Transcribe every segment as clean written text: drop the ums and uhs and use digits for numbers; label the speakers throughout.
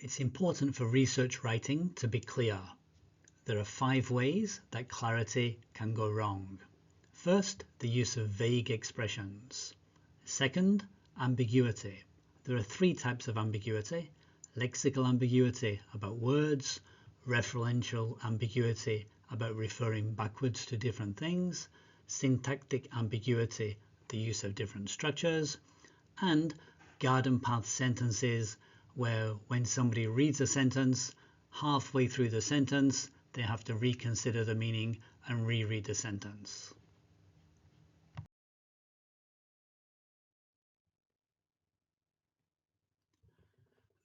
Speaker 1: It's important for research writing to be clear. There are 5 ways that clarity can go wrong. First, the use of vague expressions. Second, ambiguity. There are 3 types of ambiguity: lexical ambiguity about words, referential ambiguity about referring backwards to different things, syntactic ambiguity, the use of different structures, and garden path sentences, where when somebody reads a sentence, halfway through the sentence, they have to reconsider the meaning and reread the sentence.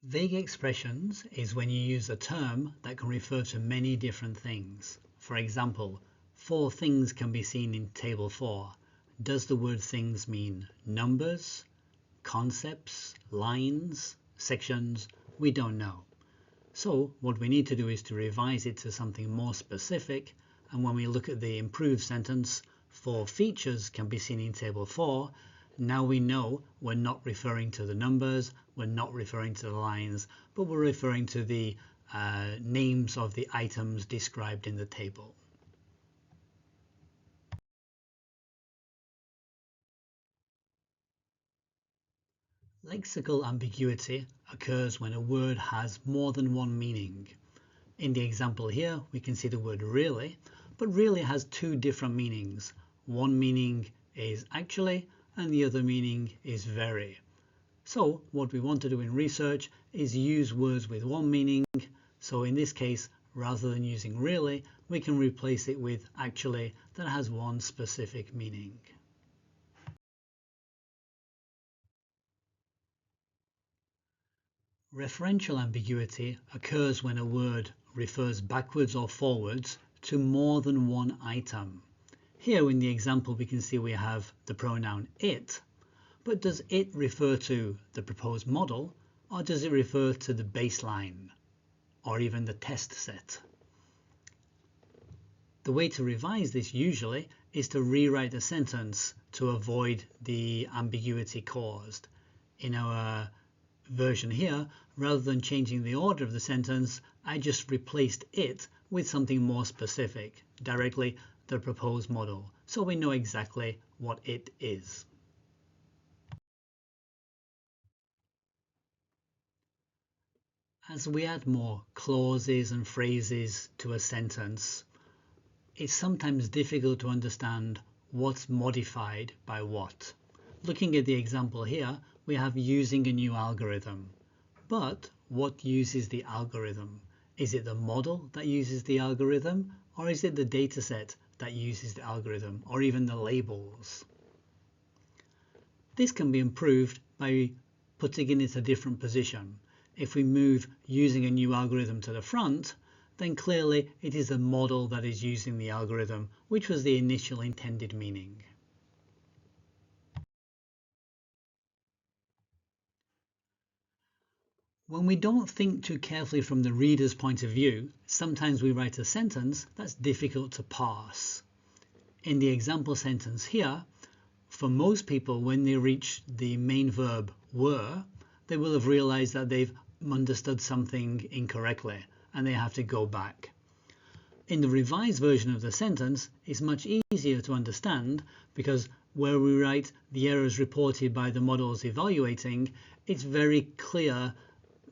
Speaker 1: Vague expressions is when you use a term that can refer to many different things. For example, 4 things can be seen in table 4. Does the word things mean numbers, concepts, lines, sections? We don't know. So what we need to do is to revise it to something more specific, and when we look at the improved sentence, 4 features can be seen in table 4, now we know we're not referring to the numbers, we're not referring to the lines, but we're referring to the names of the items described in the table. Lexical ambiguity occurs when a word has more than one meaning. In the example here, we can see the word really, but really has 2 different meanings. One meaning is actually, and the other meaning is very. So what we want to do in research is use words with one meaning. So in this case, rather than using really, we can replace it with actually that has one specific meaning. Referential ambiguity occurs when a word refers backwards or forwards to more than one item. Here in the example we can see we have the pronoun it, but does it refer to the proposed model, or does it refer to the baseline or even the test set? The way to revise this usually is to rewrite the sentence to avoid the ambiguity caused. In our version here, rather than changing the order of the sentence, I just replaced it with something more specific, directly the proposed model, so we know exactly what it is. As we add more clauses and phrases to a sentence, it's sometimes difficult to understand what's modified by what. Looking at the example here, we have using a new algorithm. But what uses the algorithm? Is it the model that uses the algorithm, or is it the dataset that uses the algorithm, or even the labels? This can be improved by putting it in a different position. If we move using a new algorithm to the front, then clearly it is the model that is using the algorithm, which was the initial intended meaning. When we don't think too carefully from the reader's point of view, sometimes we write a sentence that's difficult to parse. In the example sentence here, for most people, when they reach the main verb were, they will have realized that they've understood something incorrectly and they have to go back. In the revised version of the sentence, it's much easier to understand because where we write the errors reported by the models evaluating, it's very clear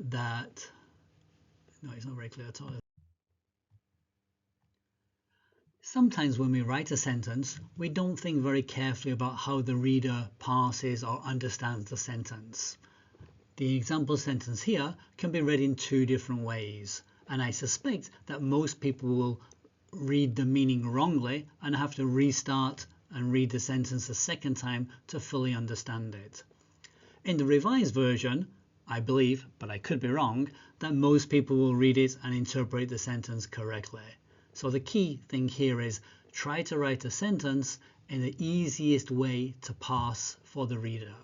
Speaker 1: that, no, it's not very clear at all. Sometimes when we write a sentence, we don't think very carefully about how the reader parses or understands the sentence. The example sentence here can be read in 2 different ways, and I suspect that most people will read the meaning wrongly and have to restart and read the sentence a second time to fully understand it. In the revised version, I believe, but I could be wrong, that most people will read it and interpret the sentence correctly. So the key thing here is try to write a sentence in the easiest way to parse for the reader.